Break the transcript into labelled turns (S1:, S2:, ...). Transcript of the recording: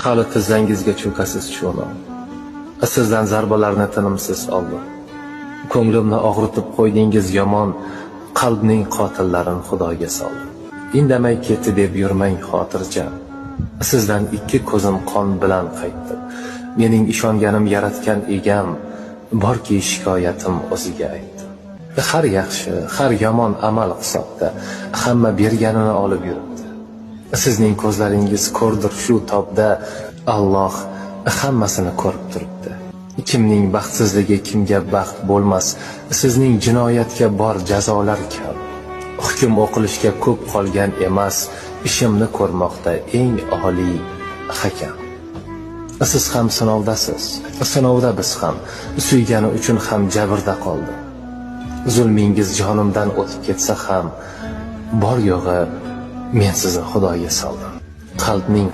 S1: hali tizzangizga cho'kasiz cho'no. Sizdan zarbalarni tinimsiz oldim. Ko'nglimni og'ritib qo'ydingiz yomon, qalbning qotillarini Xudoga soldim. Indamay ketdi deb yurmang xotirjam. Sizdan ikki ko'zim qon bilan qaytdim. Mening ishonganim yaratgan egam, borki shikoyatim o'ziga aytdim. Har yaxshi, har yomon amal hisobda, hamma berganini olib yuribdi. Sizning ko'zlaringiz ko'rdir shu tobda, Alloh hammasini ko'rib turibdi. Kimning baxtsizligi kimga baxt bo'lmas, sizning jinoyatga bor jazolar kam. Hukm o'qilishga ko'p qolgan emas, ishimni ko'rmoqda eng oliy hakam. Siz ham sinovdasiz, sinovda biz ham, suygani uchun ham jabrda qoldim. Zulmingiz jonimdan o'tib ketsa ham, bor yo'g'i men sizni Xudoga soldim. Qalbning